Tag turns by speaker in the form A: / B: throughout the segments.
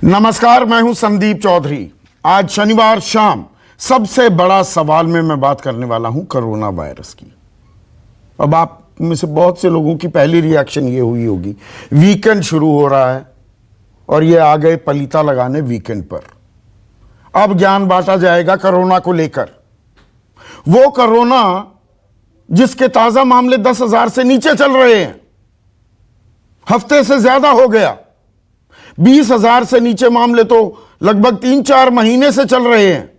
A: नमस्कार, मैं हूं संदीप चौधरी। आज शनिवार शाम सबसे बड़ा सवाल में मैं बात करने वाला हूं कोरोना वायरस की। अब आप में से बहुत से लोगों की पहली रिएक्शन ये हुई होगी, वीकेंड शुरू हो रहा है और ये आ गए पलीता लगाने वीकेंड पर। अब ज्ञान बांटा जाएगा कोरोना को लेकर। वो कोरोना जिसके ताजा मामले 10,000 से नीचे चल रहे हैं, हफ्ते से ज्यादा हो गया। 20,000 से नीचे मामले तो लगभग 3-4 महीने से चल रहे हैं।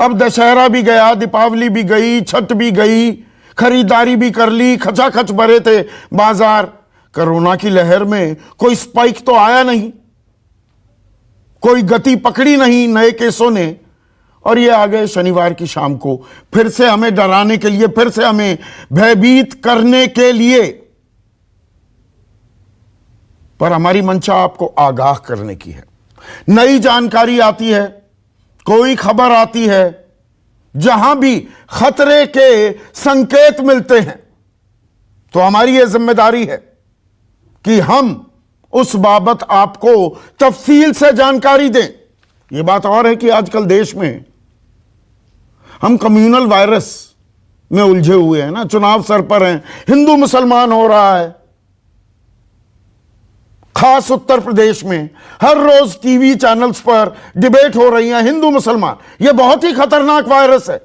A: अब दशहरा भी गया, दीपावली भी गई, छठ भी गई, खरीदारी भी कर ली, खचाखच भरे थे बाजार। कोरोना की लहर में कोई स्पाइक तो आया नहीं, कोई गति पकड़ी नहीं नए केसों ने, और ये आ गए शनिवार की शाम को फिर से हमें डराने के लिए, फिर से हमें भयभीत करने के लिए। पर हमारी मंशा आपको आगाह करने की है। नई जानकारी आती है, कोई खबर आती है, जहां भी खतरे के संकेत मिलते हैं, तो हमारी यह जिम्मेदारी है कि हम उस बाबत आपको तफसील से जानकारी दें। यह बात और है कि आजकल देश में हम कम्युनल वायरस में उलझे हुए हैं ना। चुनाव सर पर हैं, हिंदू मुसलमान हो रहा है। खास उत्तर प्रदेश में हर रोज टीवी चैनल्स पर डिबेट हो रही है हिंदू मुसलमान। यह बहुत ही खतरनाक वायरस है,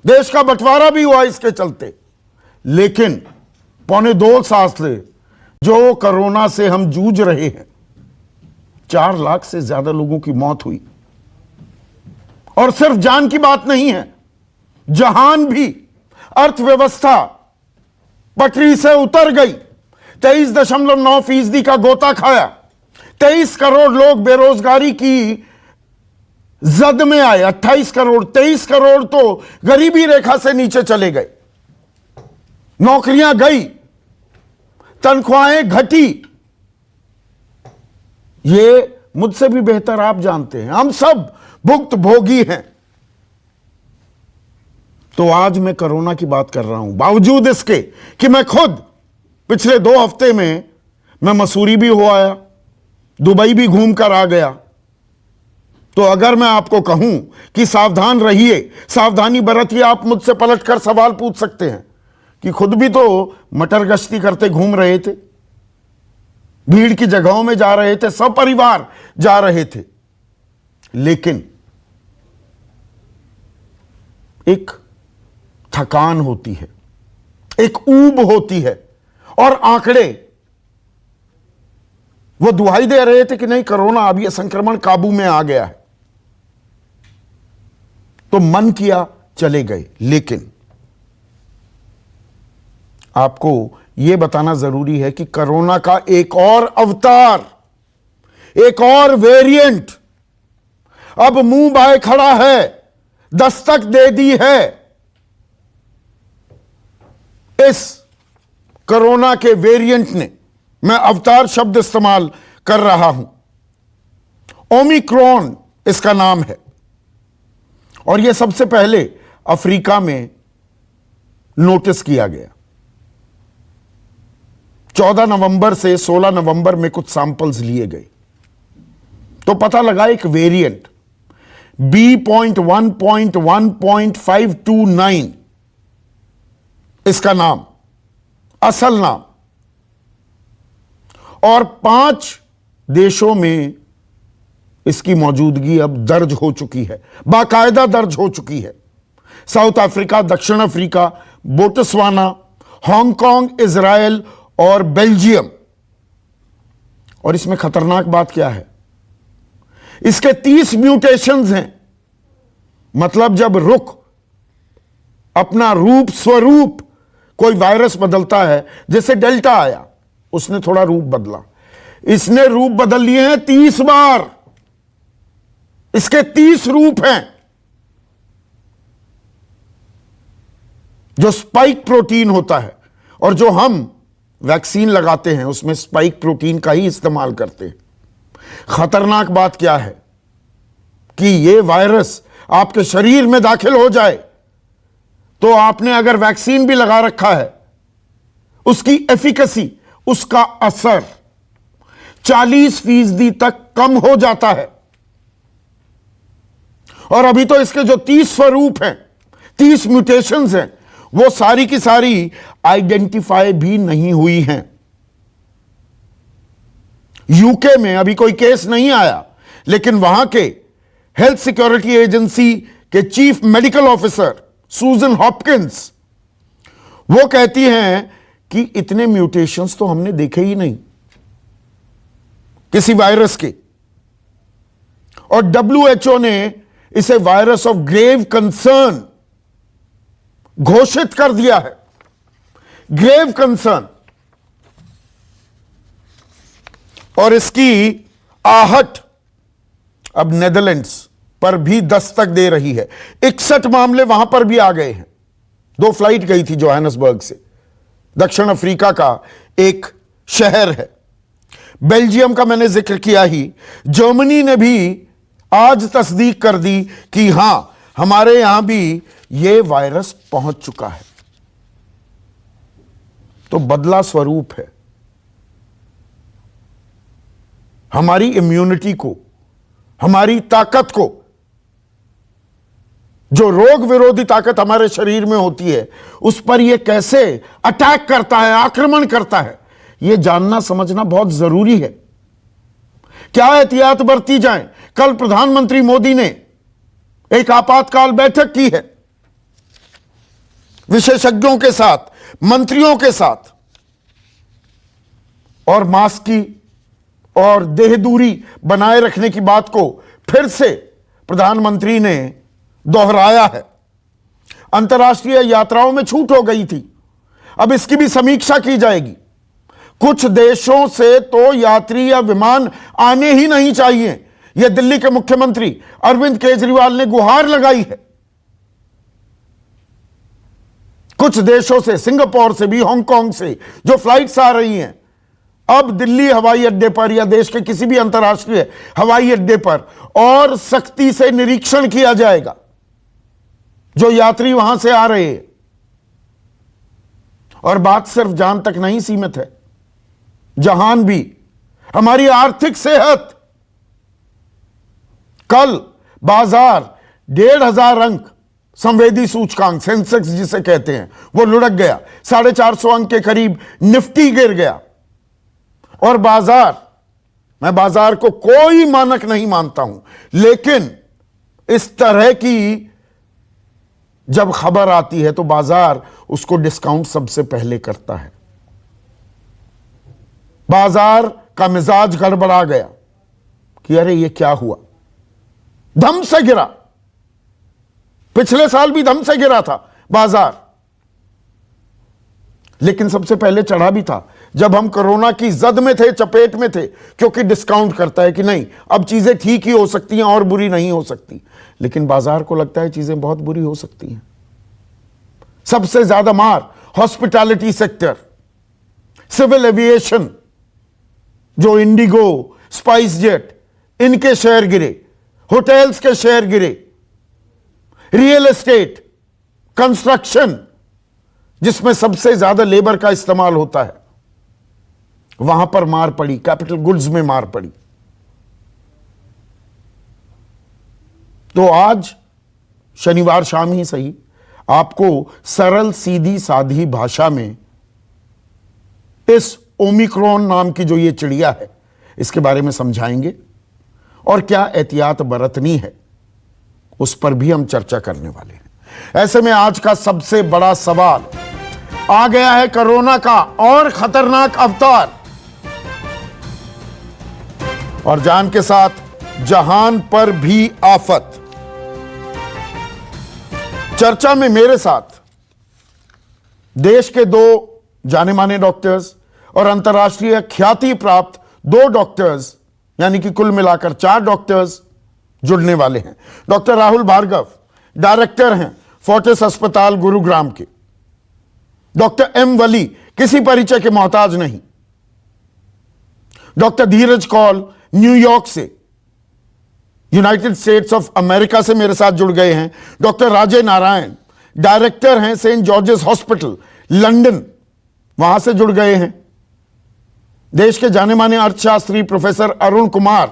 A: देश का बंटवारा भी हुआ इसके चलते। लेकिन 2.25 साल से जो कोरोना से हम जूझ रहे हैं, 4 लाख से ज्यादा लोगों की मौत हुई। और सिर्फ जान की बात नहीं है, जहान भी अर्थव्यवस्था पटरी से उतर गई। 23.9% का गोता खाया। 23 करोड़ लोग बेरोजगारी की जद में आए। 28 करोड़, 23 करोड़ तो गरीबी रेखा से नीचे चले गए। नौकरियां गई, तनख्वाहें घटी। ये मुझसे भी बेहतर आप जानते हैं, हम सब भुक्त भोगी हैं। तो आज मैं कोरोना की बात कर रहा हूं, बावजूद इसके कि मैं खुद पिछले 2 हफ्ते में मैं मसूरी भी हो आया, दुबई भी घूम कर आ गया। तो अगर मैं आपको कहूं कि सावधान रहिए, सावधानी बरतिए, आप मुझसे पलटकर सवाल पूछ सकते हैं कि खुद भी तो मटर गश्ती करते घूम रहे थे, भीड़ की जगहों में जा रहे थे, सब परिवार जा रहे थे। लेकिन एक थकान होती है, एक ऊब होती है, और आंकड़े वो दुहाई दे रहे थे कि नहीं, कोरोना अब यह संक्रमण काबू में आ गया है। तो मन किया चले गए। लेकिन आपको यह बताना जरूरी है कि कोरोना का एक और अवतार, एक और वेरिएंट अब मुंह बाए खड़ा है, दस्तक दे दी है। इस कोरोना के वेरिएंट ने, मैं अवतार शब्द इस्तेमाल कर रहा हूं, ओमिक्रॉन इसका नाम है। और यह सबसे पहले अफ्रीका में नोटिस किया गया। 14 नवंबर से 16 नवंबर में कुछ सैंपल्स लिए गए, तो पता लगा एक वेरिएंट B.1.1.529 इसका नाम, असल नाम। और 5 देशों में इसकी मौजूदगी अब दर्ज हो चुकी है, बाकायदा दर्ज हो चुकी है। साउथ अफ्रीका, दक्षिण अफ्रीका, बोत्सवाना, हांगकांग, इजराइल और बेल्जियम। और इसमें खतरनाक बात क्या है, इसके 30 म्यूटेशंस हैं। मतलब जब रुख अपना रूप स्वरूप कोई वायरस बदलता है, जैसे डेल्टा आया, उसने थोड़ा रूप बदला, इसने रूप बदल लिए हैं 30 बार। इसके 30 रूप हैं। जो स्पाइक प्रोटीन होता है, और जो हम वैक्सीन लगाते हैं उसमें स्पाइक प्रोटीन का ही इस्तेमाल करते हैं। खतरनाक बात क्या है कि यह वायरस आपके शरीर में दाखिल हो जाए तो आपने अगर वैक्सीन भी लगा रखा है, उसकी एफिकेसी, उसका असर 40% तक कम हो जाता है। और अभी तो इसके जो 30 स्वरूप हैं, 30 म्यूटेशंस हैं, वो सारी की सारी आइडेंटिफाई भी नहीं हुई हैं। यूके में अभी कोई केस नहीं आया, लेकिन वहां के हेल्थ सिक्योरिटी एजेंसी के चीफ मेडिकल ऑफिसर सूजन हॉपकिंस, वो कहती हैं कि इतने म्यूटेशंस तो हमने देखे ही नहीं किसी वायरस के। और WHO ने इसे वायरस ऑफ ग्रेव कंसर्न घोषित कर दिया है। Grave concern. और इसकी आहट अब नेदरलैंड्स पर भी दस्तक दे रही है। 61 मामले वहां पर भी आ गए हैं। 2 फ्लाइट गई थी जोहान्सबर्ग से। दक्षिण अफ्रीका का एक शहर है। बेल्जियम का मैंने जिक्र किया ही। जर्मनी ने भी आज तस्दीक कर दी कि हां, हमारे यहां भी यह वायरस पहुंच चुका है। तो बदला स्वरूप है। हमारी इम्यूनिटी को, हमारी ताकत को, जो रोग विरोधी ताकत हमारे शरीर में होती है, उस पर यह कैसे अटैक करता है, आक्रमण करता है, यह जानना समझना बहुत जरूरी है। क्या एहतियात बरती जाए? कल प्रधानमंत्री मोदी ने एक आपातकाल बैठक की है विशेषज्ञों के साथ, मंत्रियों के साथ, और मास्क की और देह दूरी बनाए रखने की बात को फिर से प्रधानमंत्री ने दोहराया है। अंतर्राष्ट्रीय यात्राओं में छूट हो गई थी, अब इसकी भी समीक्षा की जाएगी। कुछ देशों से तो यात्री या विमान आने ही नहीं चाहिए, यह दिल्ली के मुख्यमंत्री अरविंद केजरीवाल ने गुहार लगाई है। कुछ देशों से, सिंगापुर से भी, हांगकांग से जो फ्लाइट्स आ रही हैं, अब दिल्ली हवाई अड्डे पर या देश के किसी भी अंतर्राष्ट्रीय हवाई अड्डे पर और सख्ती से निरीक्षण किया जाएगा जो यात्री वहां से आ रहे हैं। और बात सिर्फ जान तक नहीं सीमित है, जहान भी। हमारी आर्थिक सेहत। कल बाजार 1,500 अंक संवेदी सूचकांक, सेंसेक्स जिसे कहते हैं, वो लुढ़क गया। 450 अंक के करीब निफ्टी गिर गया। और बाजार, मैं बाजार को कोई मानक नहीं मानता हूं, लेकिन इस तरह की जब खबर आती है तो बाजार उसको डिस्काउंट सबसे पहले करता है। बाजार का मिजाज गड़बड़ा गया कि अरे ये क्या हुआ, धम से गिरा। पिछले साल भी धम से गिरा था बाजार, लेकिन सबसे पहले चढ़ा भी था जब हम कोरोना की जद में थे, चपेट में थे, क्योंकि डिस्काउंट करता है कि नहीं, अब चीजें ठीक ही हो सकती हैं और बुरी नहीं हो सकती। लेकिन बाजार को लगता है चीजें बहुत बुरी हो सकती हैं। सबसे ज्यादा मार हॉस्पिटैलिटी सेक्टर, सिविल एविएशन, जो इंडिगो, स्पाइस जेट, इनके शेयर गिरे, होटल्स के शेयर गिरे, रियल एस्टेट, कंस्ट्रक्शन, जिसमें सबसे ज्यादा लेबर का इस्तेमाल होता है, वहां पर मार पड़ी। कैपिटल गुड्स में मार पड़ी। तो आज शनिवार शाम ही सही, आपको सरल सीधी साधी भाषा में इस ओमिक्रॉन नाम की जो ये चिड़िया है, इसके बारे में समझाएंगे और क्या एहतियात बरतनी है उस पर भी हम चर्चा करने वाले हैं। ऐसे में आज का सबसे बड़ा सवाल आ गया है, कोरोना का और खतरनाक अवतार, और जान के साथ जहान पर भी आफत। चर्चा में मेरे साथ देश के 2 जाने माने डॉक्टर्स और अंतर्राष्ट्रीय ख्याति प्राप्त 2 डॉक्टर्स, यानी कि कुल मिलाकर 4 डॉक्टर्स जुड़ने वाले हैं। डॉक्टर राहुल भार्गव डायरेक्टर हैं फोर्टिस अस्पताल गुरुग्राम के। डॉक्टर एम वली किसी परिचय के मोहताज नहीं। डॉक्टर धीरज कौल न्यूयॉर्क से, यूनाइटेड स्टेट्स ऑफ अमेरिका से मेरे साथ जुड़ गए हैं। डॉक्टर राजे नारायण डायरेक्टर हैं सेंट जॉर्जेस हॉस्पिटल लंदन, वहां से जुड़ गए हैं। देश के जाने माने अर्थशास्त्री प्रोफेसर अरुण कुमार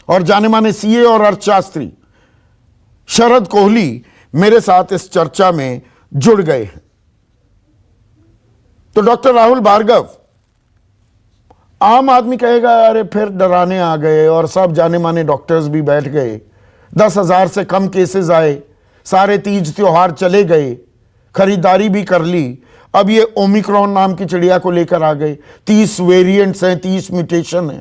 A: और जाने माने सीए और अर्थशास्त्री शरद कोहली मेरे साथ इस चर्चा में जुड़ गए हैं। तो डॉक्टर राहुल भार्गव, आम आदमी कहेगा अरे फिर डराने आ गए और सब जाने माने डॉक्टर्स भी बैठ गए, 10,000 से कम केसेस आए, सारे तीज त्योहार चले गए, खरीदारी भी कर ली, अब ये ओमिक्रॉन नाम की चिड़िया को लेकर आ गए, 30 वेरिएंट्स हैं, 30 म्यूटेशन है।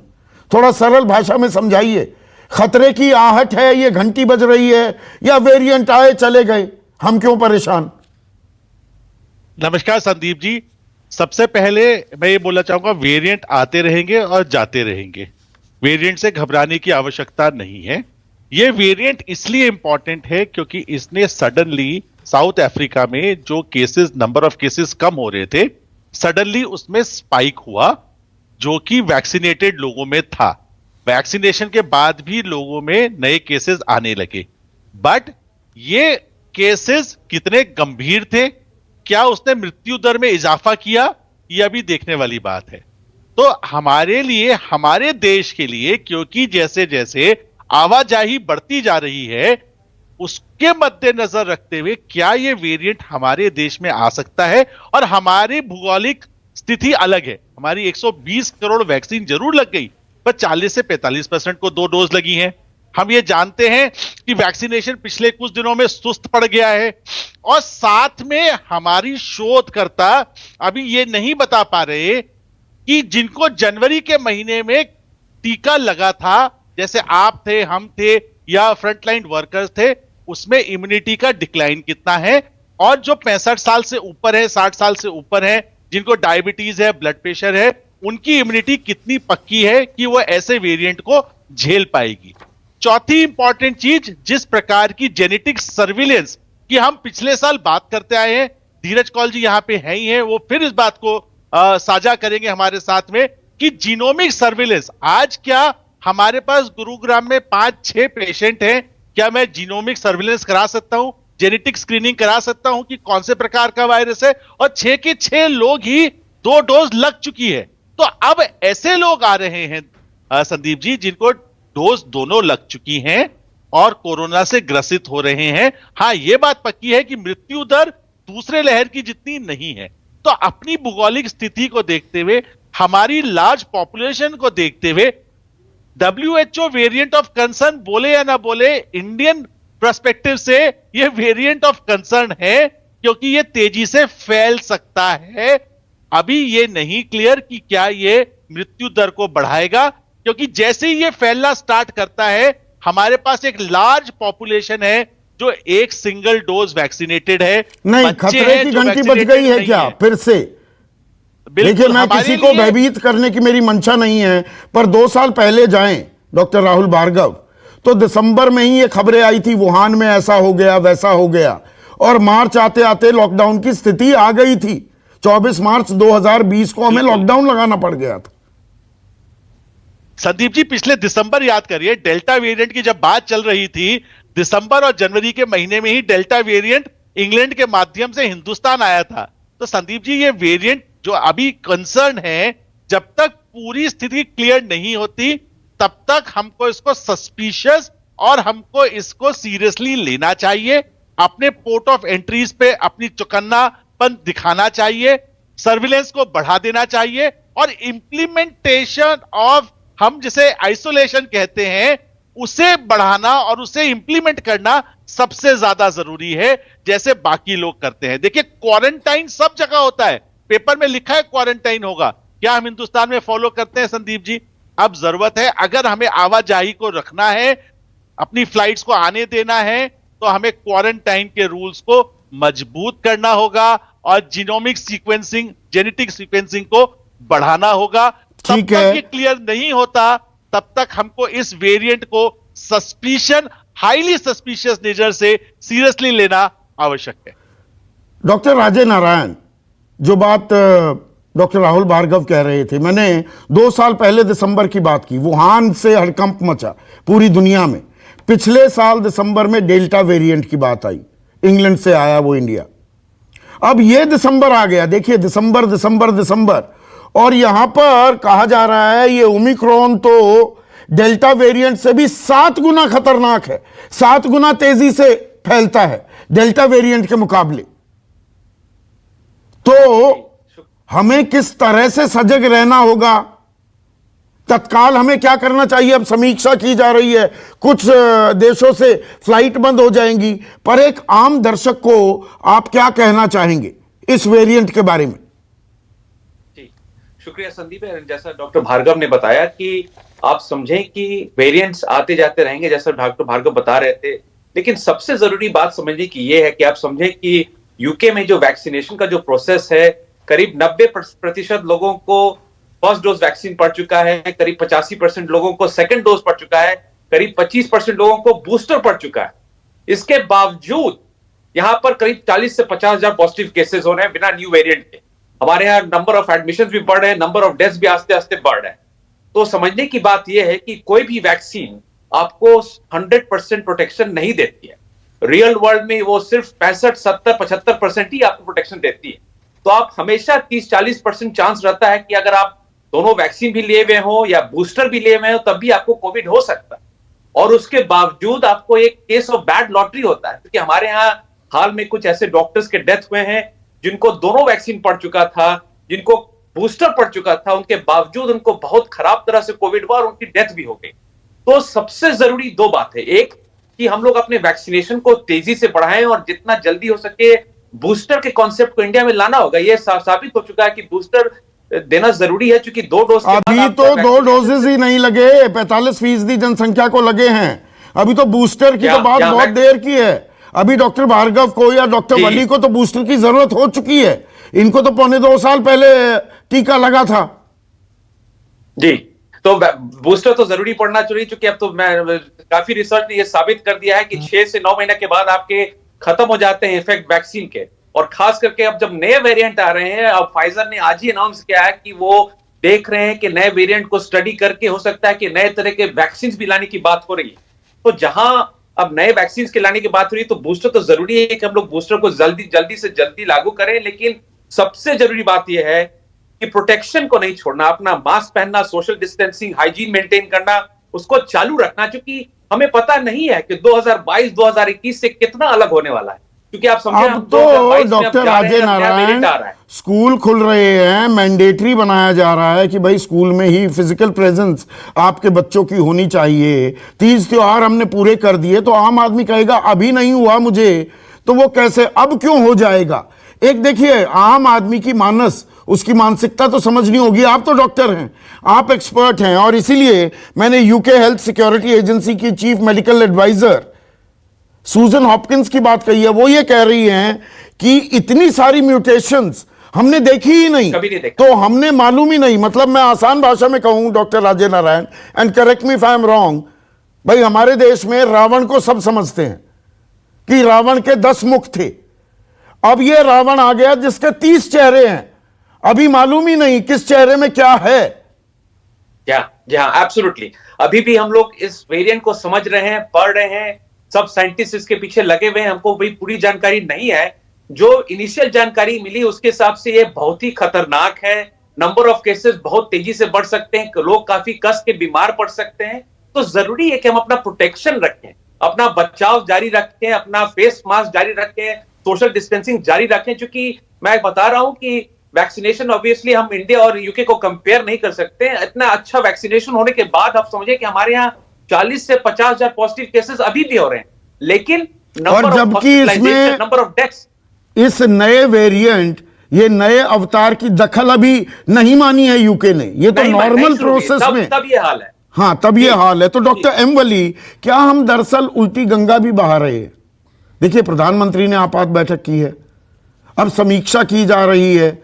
A: थोड़ा सरल भाषा में समझाइए, खतरे की आहट है, ये घंटी बज रही है, या वेरिएंट आए चले गए, हम क्यों परेशान?
B: नमस्कार संदीप जी, सबसे पहले मैं ये बोलना चाहूंगा, वेरिएंट आते रहेंगे और जाते रहेंगे, वेरिएंट से घबराने की आवश्यकता नहीं है। ये वेरिएंट इसलिए इंपॉर्टेंट है क्योंकि इसने सडनली साउथ अफ्रीका में जो केसेस, नंबर ऑफ केसेस कम हो रहे थे, सडनली उसमें स्पाइक हुआ, जो कि वैक्सीनेटेड लोगों में था। वैक्सीनेशन के बाद भी लोगों में नए केसेस आने लगे, बट ये केसेस कितने गंभीर थे, क्या उसने मृत्यु दर में इजाफा किया, यह भी देखने वाली बात है। तो हमारे लिए, हमारे देश के लिए, क्योंकि जैसे जैसे आवाजाही बढ़ती जा रही है, उसके मद्देनजर रखते हुए क्या यह वेरिएंट हमारे देश में आ सकता है, और हमारी भौगोलिक स्थिति अलग है। हमारी 120 करोड़ वैक्सीन जरूर लग गई, पर 40 से 45% को 2 डोज लगी हैं। हम ये जानते हैं कि वैक्सीनेशन पिछले कुछ दिनों में सुस्त पड़ गया है, और साथ में हमारी शोधकर्ता अभी ये नहीं बता पा रहे कि जिनको जनवरी के महीने में टीका लगा था, जैसे आप थे, हम थे, या फ्रंटलाइन वर्कर्स थे, उसमें इम्यूनिटी का डिक्लाइन कितना है, और जो 65 साल से ऊपर है, 60 साल से ऊपर है, जिनको डायबिटीज है, ब्लड प्रेशर है, उनकी इम्यूनिटी कितनी पक्की है कि वो ऐसे वेरिएंट को झेल पाएगी। चौथी इंपॉर्टेंट चीज, जिस प्रकार की जेनेटिक सर्विलेंस की हम पिछले साल बात करते आए हैं, धीरज कौल जी यहां पे है ही हैं, वो फिर इस बात को साझा करेंगे हमारे साथ में, कि जीनोमिक सर्विलेंस, आज क्या हमारे पास गुरुग्राम में 5-6 पेशेंट हैं, क्या मैं जीनोमिक सर्विलेंस करा सकता हूं, जेनेटिक स्क्रीनिंग करा सकता हूं कि कौन से प्रकार का वायरस है, और 6 के 6 लोग ही 2 डोज लग चुकी है। तो अब ऐसे लोग आ रहे हैं संदीप जी, जिनको डोज दोनों लग चुकी हैं और कोरोना से ग्रसित हो रहे हैं। हां, यह बात पक्की है कि मृत्यु दर दूसरे लहर की जितनी नहीं है। तो अपनी भौगोलिक स्थिति को देखते हुए, हमारी लार्ज पॉपुलेशन को देखते हुए, WHO वेरिएंट ऑफ कंसर्न बोले या ना बोले, इंडियन पर्सपेक्टिव से यह वेरिएंट ऑफ कंसर्न है, क्योंकि यह तेजी से फैल सकता है। अभी यह नहीं क्लियर कि क्या यह मृत्यु दर को बढ़ाएगा, क्योंकि जैसे ही यह फैलना स्टार्ट करता है, हमारे पास एक लार्ज पॉपुलेशन है जो एक सिंगल डोज वैक्सीनेटेड है।
A: नहीं, खतरे की घंटी बज गई है क्या फिर से? देखिए, मैं किसी को भयभीत करने की मेरी मंशा नहीं है, पर 2 साल पहले जाएं डॉक्टर राहुल भार्गव, तो दिसंबर में ही ये खबरें आई थी, वुहान में ऐसा हो गया, वैसा हो गया, और मार्च आते आते लॉकडाउन की स्थिति आ गई थी। 24 मार्च 2020 को हमें लॉकडाउन लगाना पड़ गया था।
B: संदीप जी, पिछले दिसंबर याद करिए, डेल्टा वेरिएंट की जब बात चल रही थी, दिसंबर और जनवरी के महीने में ही डेल्टा वेरिएंट इंग्लैंड के माध्यम से हिंदुस्तान आया था। तो संदीप जी, ये वेरिएंट जो अभी कंसर्न है, जब तक पूरी स्थिति क्लियर नहीं होती, तब तक हमको इसको सस्पिशियस और हमको इसको सीरियसली लेना चाहिए। अपने पोर्ट ऑफ एंट्रीज पे अपनी चौकन्नापन दिखाना चाहिए, सर्विलेंस को बढ़ा देना चाहिए, और इंप्लीमेंटेशन ऑफ, हम जिसे आइसोलेशन कहते हैं, उसे बढ़ाना और उसे इंप्लीमेंट करना सबसे ज्यादा जरूरी है, जैसे बाकी लोग करते हैं। देखिए, क्वारंटाइन सब जगह होता है, पेपर में लिखा है क्वारंटाइन होगा, क्या हम हिंदुस्तान में फॉलो करते हैं संदीप जी? अब जरूरत है, अगर हमें आवाजाही को रखना है, अपनी फ्लाइट्स को आने देना है, तो हमें क्वारंटाइन के रूल्स को मजबूत करना होगा, और जीनोमिक सीक्वेंसिंग, जेनेटिक सीक्वेंसिंग को बढ़ाना होगा। तब तक ये क्लियर नहीं होता, तब तक हमको इस वेरिएंट को सस्पिशन, हाईली सस्पिशियस नेचर से सीरियसली लेना आवश्यक है।
A: डॉक्टर राजे नारायण, जो बात डॉक्टर राहुल भार्गव कह रहे थे, मैंने 2 साल पहले दिसंबर की बात की, वुहान से हड़कंप मचा पूरी दुनिया में। पिछले साल दिसंबर में डेल्टा वेरिएंट की बात आई, इंग्लैंड से आया वो इंडिया। अब ये दिसंबर आ गया, देखिए दिसंबर दिसंबर दिसंबर, और यहां पर कहा जा रहा है ये ओमिक्रॉन तो डेल्टा वेरिएंट से भी 7 गुना खतरनाक है, 7 गुना तेजी से फैलता है डेल्टा वेरिएंट के मुकाबले। तो हमें किस तरह से सजग रहना होगा, तत्काल हमें क्या करना चाहिए? अब समीक्षा की जा रही है, कुछ देशों से फ्लाइट बंद हो जाएंगी, पर एक आम दर्शक को आप क्या कहना चाहेंगे इस वेरिएंट के बारे में?
C: जी, शुक्रिया संदीप। जैसा डॉक्टर भार्गव ने बताया कि आप समझें कि वेरिएंट्स आते जाते रहेंगे, जैसा डॉक्टर भार्गव बता रहे थे, लेकिन सबसे जरूरी बात समझने की यह है कि आप समझें कि यूके में जो वैक्सीनेशन का जो प्रोसेस है, करीब 90% लोगों को फर्स्ट डोज वैक्सीन पड़ चुका है, करीब 85% लोगों को सेकंड डोज पड़ चुका है, करीब 25% लोगों को बूस्टर पड़ चुका है। इसके बावजूद यहां पर करीब 40 से 50,000 पॉजिटिव केसेस हो रहे हैं बिना न्यू वेरिएंट के। हमारे यहाँ नंबर ऑफ एडमिशन भी बढ़ रहे हैं, नंबर ऑफ डेथ्स भी आस्ते आस्ते बढ़ रहे हैं। तो समझने की बात यह है कि कोई भी वैक्सीन आपको 100% प्रोटेक्शन नहीं देती है। रियल वर्ल्ड में वो सिर्फ 65, 70, 75% ही आपको प्रोटेक्शन देती है। तो आप हमेशा 30-40% चांस रहता है कि अगर आप दोनों वैक्सीन भी लिए हुए हो या बूस्टर भी लिए हुए हो तब भी आपको कोविड हो सकता है। और उसके बावजूद आपको एक केस ऑफ बैड लॉटरी होता है, क्योंकि हमारे यहाँ हाल में कुछ ऐसे डॉक्टर्स के डेथ हुए हैं जिनको दोनों वैक्सीन पड़ चुका था, जिनको बूस्टर पड़ चुका था, उनके बावजूद उनको बहुत खराब तरह से कोविड हुआ और उनकी डेथ भी हो गई। तो सबसे जरूरी 2 बात है, एक कि हम लोग अपने वैक्सीनेशन को तेजी से बढ़ाएं और जितना जल्दी हो सके बूस्टर के कॉन्सेप्ट को इंडिया में लाना होगा। यह साबित हो चुका है कि बूस्टर देना जरूरी है, क्योंकि 2 डोज
A: अभी तो 2 डोजेस ही नहीं लगे, 45% जनसंख्या को लगे हैं। अभी तो बूस्टर की तो बात बहुत देर की है। अभी डॉक्टर भार्गव को या डॉक्टर वली को तो बूस्टर की जरूरत हो चुकी है, इनको तो 1.25 साल पहले टीका लगा था।
C: जी, तो बूस्टर तो जरूरी पड़ना चाहिए, क्योंकि अब तो काफी रिसर्च ने यह साबित कर दिया है कि 6 से 9 महीने के बाद आपके खत्म हो जाते हैं इफेक्ट वैक्सीन के। और खास करके अब जब नए वेरिएंट आ रहे हैं, अब फाइजर ने आज ही अनाउंस किया है कि वो देख रहे हैं कि नए वेरिएंट को स्टडी करके हो सकता है कि नए तरह के वैक्सीन भी लाने की बात हो रही है। तो जहां अब नए वैक्सीन के लाने की बात हो रही है, तो बूस्टर तो जरूरी है कि हम लोग बूस्टर को जल्दी से जल्दी लागू करें। लेकिन सबसे जरूरी बात यह है कि प्रोटेक्शन को नहीं छोड़ना, अपना मास्क पहनना, सोशल डिस्टेंसिंग, हाइजीन मेंटेन करना, उसको चालू रखना, क्योंकि हमें पता नहीं है कि 2022-2021 से कितना अलग होने वाला है। क्योंकि आप समझे,
A: अब तो डॉक्टर अजय नारायण स्कूल खुल रहे हैं, मैंडेटरी बनाया जा रहा है कि भाई स्कूल में ही फिजिकल प्रेजेंस आपके बच्चों की होनी चाहिए। तीज त्योहार हमने पूरे कर दिए, तो आम आदमी कहेगा अभी नहीं हुआ मुझे, तो वो कैसे अब क्यों हो जाएगा? एक देखिए, आम आदमी की मानस, उसकी मानसिकता तो समझनी होगी। आप तो डॉक्टर हैं, आप एक्सपर्ट हैं, और इसीलिए मैंने यूके हेल्थ सिक्योरिटी एजेंसी की चीफ मेडिकल एडवाइजर सूजन हॉपकिंस की बात कही है। वो ये कह रही हैं कि इतनी सारी म्यूटेशंस हमने देखी ही नहीं, तो हमने मालूम ही नहीं। मतलब मैं आसान भाषा में कहूं doctor Raje Narayan, and correct me if I am wrong, भाई हमारे देश में रावण को सब समझते हैं कि रावण के 10 मुख थे। अब ये रावण आ गया जिसके 30 चेहरे हैं, अभी मालूम ही नहीं किस चेहरे में क्या है।
C: जी हाँ, एब्सोल्युटली। अभी भी हम लोग इस वेरिएंट को समझ रहे हैं, पढ़ रहे हैं, सब साइंटिस्ट इसके पीछे लगे हुए हैं। हमको भी पूरी जानकारी नहीं है। जो इनिशियल जानकारी मिली उसके हिसाब से ये बहुत ही खतरनाक है। नंबर ऑफ केसेस बहुत तेजी से बढ़ सकते हैं, लोग काफी कस के बीमार पड़ सकते हैं। तो जरूरी है कि हम अपना प्रोटेक्शन रखें, अपना बचाव जारी रखें, अपना फेस मास्क जारी रखें, सोशल डिस्टेंसिंग जारी रखें। क्योंकि मैं बता रहा हूं कि वैक्सीनेशन ऑब्वियसली हम इंडिया और यूके को कंपेयर नहीं कर सकते। इतना अच्छा वैक्सीनेशन होने के बाद आप समझिए कि हमारे यहाँ 40 से 50,000 पॉजिटिव केसेस अभी भी हो रहे हैं, लेकिन
A: और जबकि इसमें
C: नंबर ऑफ डेथ्स,
A: इस नए वेरिएंट, ये नए अवतार की दखल अभी नहीं मानी है यूके ने। ये तो नॉर्मल प्रोसेस में
C: तब ये हाल है।
A: हाँ, तब ये हाल है। तो डॉक्टर एम वली, क्या हम दरअसल उल्टी गंगा भी बहा रहे हैं? देखिए, प्रधानमंत्री ने आपात बैठक की है, अब समीक्षा की जा रही है,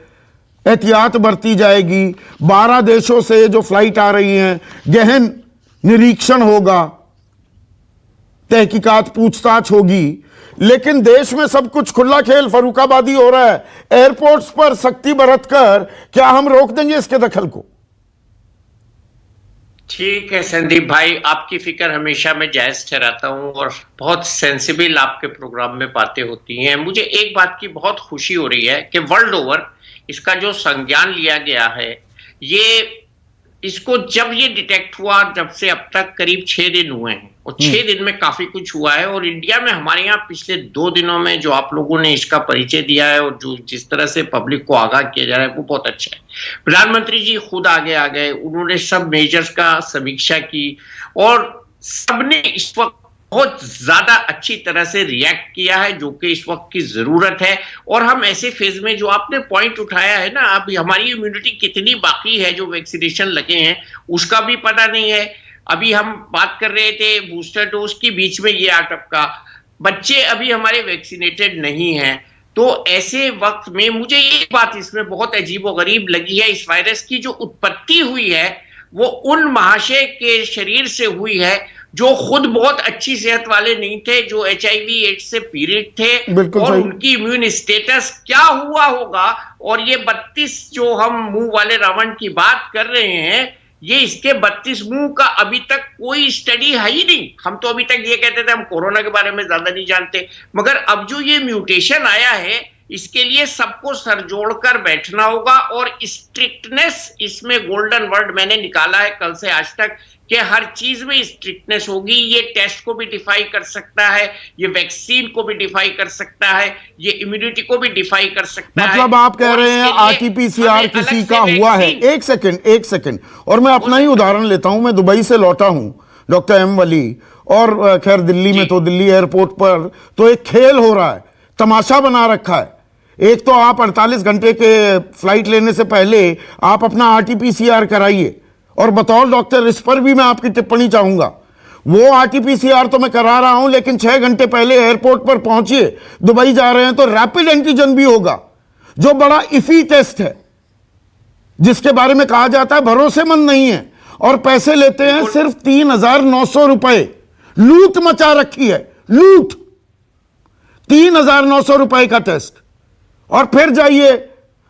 A: एहतियात बरती जाएगी, 12 देशों से जो फ्लाइट आ रही हैं गहन निरीक्षण होगा, तहकीकात पूछताछ होगी। लेकिन देश में सब कुछ खुला खेल फरूखाबादी हो रहा है। एयरपोर्ट्स पर सख्ती बरतकर क्या हम रोक देंगे इसके दखल को?
D: ठीक है संदीप भाई, आपकी फिक्र हमेशा मैं जायज ठहराता हूं और बहुत सेंसिबल आपके प्रोग्राम में बातें होती हैं। मुझे एक बात की बहुत खुशी हो रही है कि वर्ल्ड ओवर इसका जो संज्ञान लिया गया है ये इसको जब ये डिटेक्ट हुआ, जब से अब तक करीब 6 दिन हुए हैं, और 6 दिन में काफी कुछ हुआ है। और इंडिया में हमारे यहाँ पिछले 2 दिनों में जो आप लोगों ने इसका परिचय दिया है और जो जिस तरह से पब्लिक को आगाह किया जा रहा है वो बहुत अच्छा है। प्रधानमंत्री जी खुद आगे आ गए, उन्होंने सब मेजर्स का समीक्षा की और सबने इस वक्त बहुत ज्यादा अच्छी तरह से रिएक्ट किया है, जो कि इस वक्त की जरूरत है। और हम ऐसे फेज में, जो आपने पॉइंट उठाया है ना, अब हमारी इम्यूनिटी कितनी बाकी है, जो वैक्सीनेशन लगे हैं उसका भी पता नहीं है। अभी हम बात कर रहे थे बूस्टर डोज की, बीच में ये आ टपका, बच्चे अभी हमारे वैक्सीनेटेड नहीं हैं। तो ऐसे वक्त में मुझे एक बात इसमें बहुत अजीब और गरीब लगी है, इस वायरस की जो उत्पत्ति हुई है वो उन महाशय के शरीर से हुई है जो खुद बहुत अच्छी सेहत वाले नहीं थे, जो HIV एड्स से पीड़ित थे, और उनकी इम्यून स्टेटस क्या हुआ होगा। और ये 32 जो हम मुंह वाले रावण की बात कर रहे हैं, ये इसके 32 मुंह का अभी तक कोई स्टडी है ही नहीं। हम तो अभी तक ये कहते थे हम कोरोना के बारे में ज्यादा नहीं जानते, मगर अब जो ये म्यूटेशन आया है इसके लिए सबको सर जोड़कर बैठना होगा। और स्ट्रिक्टनेस, इसमें गोल्डन वर्ड मैंने निकाला है कल से आज तक, कि हर चीज में स्ट्रिक्टनेस होगी। ये टेस्ट को भी डिफाई कर सकता है, ये वैक्सीन को भी डिफाई कर सकता है, ये इम्यूनिटी को भी डिफाई कर सकता है।
A: मतलब आप कह रहे हैं RT-PCR किसी का हुआ है। एक सेकंड, और मैं अपना ही उदाहरण लेता हूं। मैं दुबई से लौटा हूं, डॉक्टर एम वली, और खैर दिल्ली में तो दिल्ली एयरपोर्ट पर तो एक खेल हो रहा है, तमाशा बना रखा है। एक तो आप 48 घंटे के फ्लाइट लेने से पहले आप अपना RT-PCR कराइए, और बतौर डॉक्टर इस पर भी मैं आपकी टिप्पणी चाहूंगा। वो RT-PCR तो मैं करा रहा हूं, लेकिन 6 घंटे पहले एयरपोर्ट पर पहुंचिए, दुबई जा रहे हैं तो रैपिड एंटीजन भी होगा, जो बड़ा इफी टेस्ट है, जिसके बारे में कहा जाता है भरोसेमंद नहीं है, और पैसे लेते हैं सिर्फ 3,900 रुपए। लूट मचा रखी है, लूट। 3,900 रुपए का टेस्ट, और फिर जाइए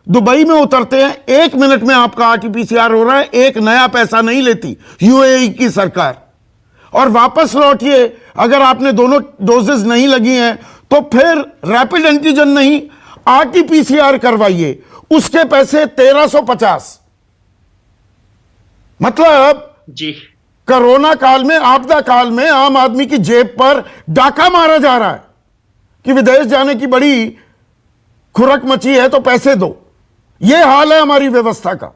A: दुबई में उतरते हैं, 1 मिनट में आपका RT-PCR हो रहा है, एक नया पैसा नहीं लेती UAE की सरकार। और वापस लौटिए, अगर आपने दोनों डोजेस नहीं लगी हैं तो फिर रैपिड एंटीजन नहीं, RT-PCR करवाइए, उसके पैसे 1,350। मतलब
D: जी,
A: कोरोना काल में, आपदा काल में आम आदमी की जेब पर डाका मारा जा रहा है कि विदेश जाने की बड़ी खुरक मची है तो पैसे दो। यह हाल है हमारी व्यवस्था का।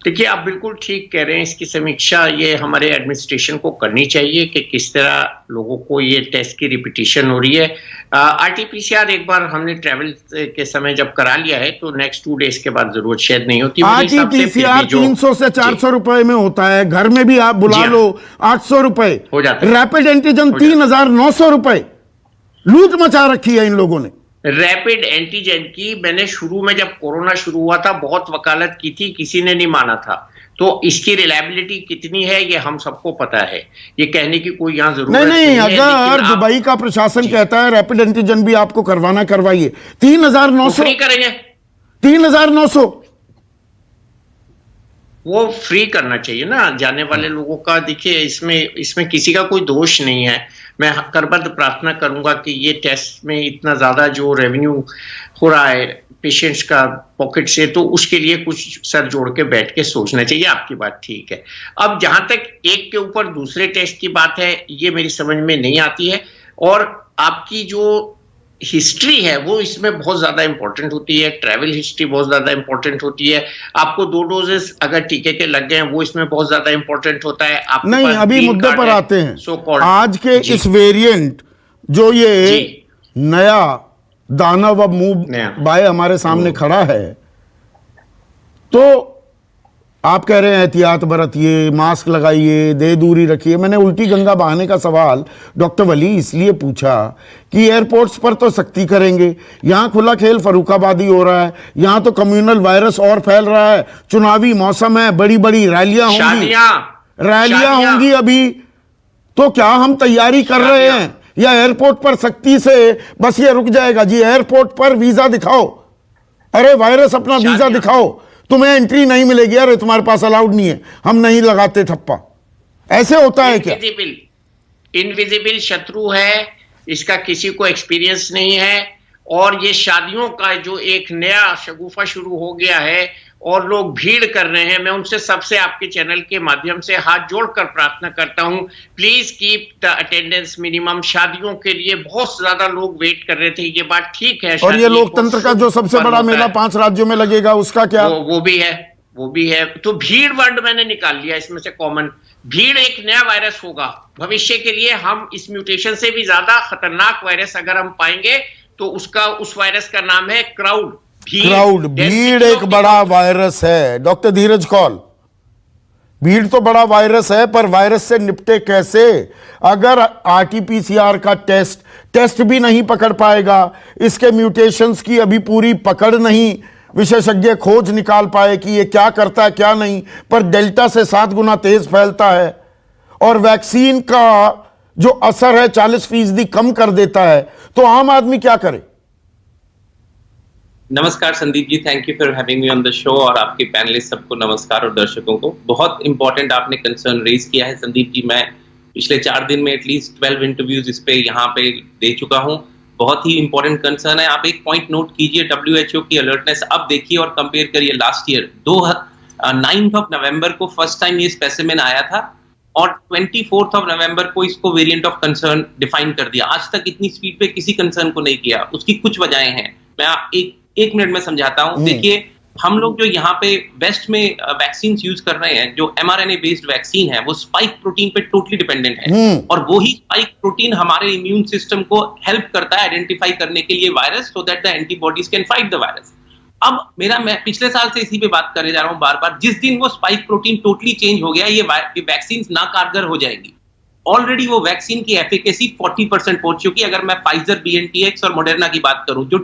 D: देखिए, आप बिल्कुल ठीक कह रहे हैं। इसकी समीक्षा ये हमारे एडमिनिस्ट्रेशन को करनी चाहिए कि किस तरह लोगों को ये टेस्ट की रिपीटिशन हो रही है। RT-PCR एक बार हमने ट्रैवल के समय जब करा लिया है तो नेक्स्ट 2 डेज के बाद जरूरत शायद नहीं होती।
A: RT-PCR 300 से 400 रुपए में होता है, घर में भी आप बुला लो 800 रुपए
D: हो जाता है।
A: रैपिड एंटीजन 3,900 रुपए। लूट मचा रखी है इन लोगों ने।
D: रैपिड एंटीजन की मैंने शुरू में, जब कोरोना शुरू हुआ था, बहुत वकालत की थी, किसी ने नहीं माना था। तो इसकी रिलायबिलिटी कितनी है ये हम सबको पता है, ये कहने की कोई यहाँ जरूरत
A: नहीं। अगर दुबई का प्रशासन कहता है रैपिड एंटीजन भी आपको करवाना, करवाइए। 3,900
D: फ्री करेंगे,
A: 3,900
D: वो फ्री करना चाहिए ना जाने वाले लोगों का। देखिए, इसमें किसी का कोई दोष नहीं है। मैं करबद्ध प्रार्थना करूंगा कि ये टेस्ट में इतना ज्यादा जो रेवेन्यू हो रहा है पेशेंट्स का पॉकेट से, तो उसके लिए कुछ सर जोड़ के बैठ के सोचना चाहिए। आपकी बात ठीक है। अब जहां तक एक के ऊपर दूसरे टेस्ट की बात है, ये मेरी समझ में नहीं आती है। और आपकी जो हिस्ट्री है वो इसमें बहुत ज्यादा इंपॉर्टेंट होती है, ट्रैवल हिस्ट्री बहुत ज्यादा इंपॉर्टेंट होती है। आपको 2 डोजेस अगर टीके के लग गए हैं वो इसमें बहुत ज्यादा इंपॉर्टेंट होता है।
A: नहीं, अभी मुद्दे पर आते हैं। आज के इस वेरिएंट जो ये नया दानव अब मुंह बाय हमारे सामने खड़ा है, तो आप कह रहे हैं एहतियात बरतिए, मास्क लगाइए, देह दूरी रखिए। मैंने उल्टी गंगा बहाने का सवाल डॉक्टर वली इसलिए पूछा कि एयरपोर्ट्स पर तो सख्ती करेंगे, यहां खुला खेल फर्रुखाबादी हो रहा है, यहां तो कम्युनल वायरस और फैल रहा है, चुनावी मौसम है, बड़ी बड़ी रैलियां होंगी अभी, तो क्या हम तैयारी कर रहे हैं या एयरपोर्ट पर सख्ती से बस ये रुक जाएगा? जी, एयरपोर्ट पर वीजा दिखाओ, अरे वायरस अपना वीजा दिखाओ, तुम्हें एंट्री नहीं मिलेगी, अरे तुम्हारे पास अलाउड नहीं है, हम नहीं लगाते ठप्पा। ऐसे होता है क्या?
D: इनविजिबल शत्रु है, इसका किसी को एक्सपीरियंस नहीं है, और ये शादियों का जो एक नया शगुफा शुरू हो गया है और लोग भीड़ कर रहे हैं, मैं उनसे सबसे आपके चैनल के माध्यम से हाथ जोड़कर प्रार्थना करता हूं, please keep the attendance minimum. शादियों के लिए बहुत ज्यादा लोग वेट कर रहे थे, ये बात ठीक है।
A: और ये लोकतंत्र का जो सबसे बड़ा मेला 5 राज्यों में लगेगा, उसका क्या?
D: वो भी है। तो भीड़ वर्ड मैंने निकाल लिया इसमें से कॉमन। भीड़ एक नया वायरस होगा भविष्य के लिए। हम इस म्यूटेशन से भी ज्यादा खतरनाक वायरस अगर हम पाएंगे तो उस वायरस का नाम है क्राउड।
A: भीड़ एक बड़ा वायरस है डॉक्टर धीरज कौल। भीड़ तो बड़ा वायरस है, पर वायरस से निपटे कैसे? अगर आरटीपीसीआर का टेस्ट भी नहीं पकड़ पाएगा, इसके म्यूटेशंस की अभी पूरी पकड़ नहीं, विशेषज्ञ खोज निकाल पाए कि ये क्या करता है क्या नहीं, पर डेल्टा से 7 गुना तेज फैलता है और वैक्सीन का जो असर है 40% कम कर देता है, तो आम आदमी क्या करे?
E: नमस्कार Sandeep ji, thank you for having me on the show. और आपके पैनलिस्ट सबको नमस्कार और दर्शकों को। बहुत इंपॉर्टेंट आपने कंसर्न रेज किया है संदीप जी। मैं पिछले 4 दिन में एटलीस्ट 12 इंटरव्यूज इस पे यहाँ पे दे चुका हूँ। बहुत ही इंपॉर्टेंट कंसर्न है। आप एक पॉइंट नोट कीजिए, WHO की अलर्टनेस अब देखिए और कंपेयर करिए लास्ट ईयर 9 नवंबर को फर्स्ट टाइम ये स्पेसिमेन आया था और 24 नवंबर को इसको वेरिएंट ऑफ कंसर्न डिफाइन कर दिया। आज तक इतनी स्पीड पे किसी कंसर्न को नहीं किया। उसकी कुछ वजहें हैं, मैं एक मिनट में समझाता हूं। देखिए, हम लोग जो यहाँ पे वेस्ट में वैक्सीन यूज कर रहे हैं, जो mRNA बेस्ड वैक्सीन है, वो स्पाइक प्रोटीन पे टोटली डिपेंडेंट है और वो ही स्पाइक प्रोटीन हमारे इम्यून सिस्टम को हेल्प करता है आइडेंटिफाई करने के लिए virus, so that the antibodies can fight the virus. अब मैं पिछले साल से इसी पे बात करे जा रहा हूं बार बार। जिस दिन वो स्पाइक प्रोटीन टोटली चेंज हो गया, ये वैक्सीन ना कारगर हो जाएगी। ऑलरेडी वो वैक्सीन की एफिकेसी 40% पहुंच चुकी है। अगर मैं फाइजर, BNTX और मॉडर्ना की बात करूं, जो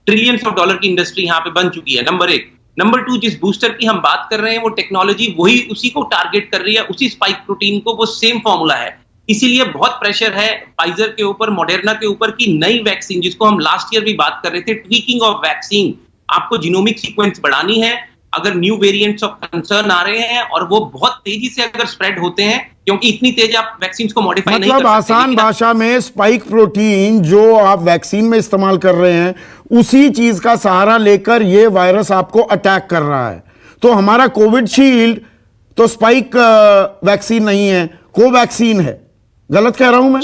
E: ट्रिलियंस ऑफ डॉलर की इंडस्ट्री यहाँ पे बन चुकी है, नंबर 1। नंबर 2, जिस बूस्टर की हम बात कर रहे हैं, वो टेक्नोलॉजी वही उसी को टारगेट कर रही है, उसी स्पाइक प्रोटीन को, वो सेम फॉर्मूला है। इसीलिए बहुत प्रेशर है फाइजर के ऊपर, मॉडर्ना के ऊपर की नई वैक्सीन, जिसको हम लास्ट ईयर भी बात कर रहे थे, ट्वीकिंग ऑफ वैक्सीन। आपको जीनोमिक सीक्वेंस बढ़ानी है अगर न्यू वेरिएंट्स ऑफ कंसर्न आ रहे हैं और वो बहुत तेजी से अगर स्प्रेड होते हैं, क्योंकि इतनी तेज आप वैक्सीन को मॉडिफाई नहीं कर सकते।
A: आसान भाषा में स्पाइक प्रोटीन जो आप वैक्सीन में इस्तेमाल कर रहे हैं, उसी चीज का सहारा लेकर ये वायरस आपको अटैक कर रहा है। तो हमारा कोविडशील्ड तो स्पाइक वैक्सीन नहीं है, कोवैक्सीन है। गलत कह रहा हूं मैं?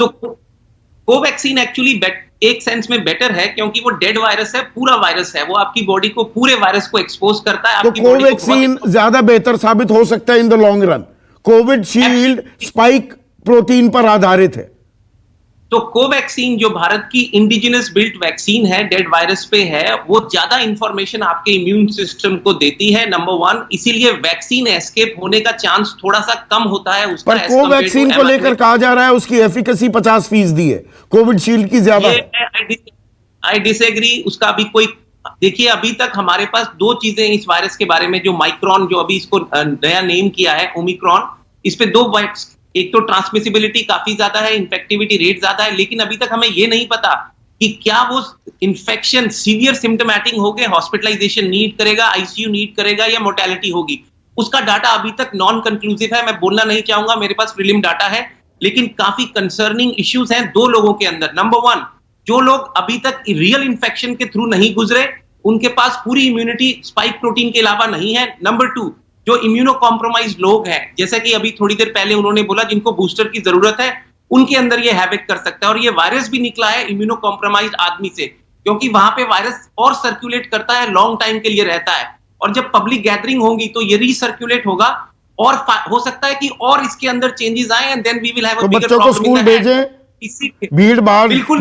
E: कोवैक्सीन एक्चुअली एक सेंस में बेटर है, क्योंकि वो डेड वायरस है, पूरा वायरस है, वो आपकी बॉडी को पूरे वायरस को एक्सपोज करता है।
A: तो कोवैक्सीन ज्यादा बेहतर साबित हो सकता है in the long run. Covishield spike protein पर आधारित है।
E: तो कोवैक्सीन जो भारत की इंडिजिनस बिल्ट वैक्सीन है, डेड वायरस पे है, वो ज्यादा इंफॉर्मेशन आपके इम्यून सिस्टम को देती है, नंबर 1। इसीलिए वैक्सीन एस्केप होने का चांस थोड़ा सा कम होता है उसका।
A: पर कोवैक्सीन को लेकर कहा जा रहा है उसकी एफिकेसी 50% है, कोविडशील्ड की ज्यादा है।
E: I disagree. उसका अभी कोई, देखिए, अभी तक हमारे पास 2 चीजें इस वायरस के बारे में, जो माइक्रॉन, जो अभी इसको नया नेम किया है ओमिक्रॉन, इस पे 2 पॉइंट्स। एक तो ट्रांसमिसिबिलिटी काफी ज्यादा है, इन्फेक्टिविटी रेट ज्यादा है, लेकिन अभी तक हमें यह नहीं पता कि क्या वो इन्फेक्शन सीवियर सिम्टोमैटिक हो गए, हॉस्पिटलाइजेशन नीड करेगा, आईसीयू नीड करेगा, या मोर्टेलिटी होगी। उसका डाटा अभी तक नॉन कंक्लूसिव है। मैं बोलना नहीं चाहूंगा, मेरे पास प्रीलिम डाटा है, लेकिन काफी कंसर्निंग इश्यूज हैं 2 लोगों के अंदर। नंबर 1, जो लोग अभी तक रियल इन्फेक्शन के थ्रू नहीं गुजरे, उनके पास पूरी इम्यूनिटी स्पाइक प्रोटीन के अलावा नहीं है। नंबर 2, जो इम्यूनो कॉम्प्रोमाइज लोग हैं, जैसा कि अभी थोड़ी देर पहले उन्होंने बोला, जिनको बूस्टर की जरूरत है, उनके अंदर ये हैविक कर सकता है। और ये वायरस भी निकला है इम्यूनो कॉम्प्रोमाइज आदमी से, क्योंकि वहां पे वायरस और सर्कुलेट करता है, लॉन्ग टाइम के लिए रहता है, और जब पब्लिक गैदरिंग होगी तो ये रीसर्कुलेट होगा और हो सकता है कि और इसके अंदर चेंजेस आए, and then we will have a bigger
A: problem. बच्चों को स्कूल भेजें,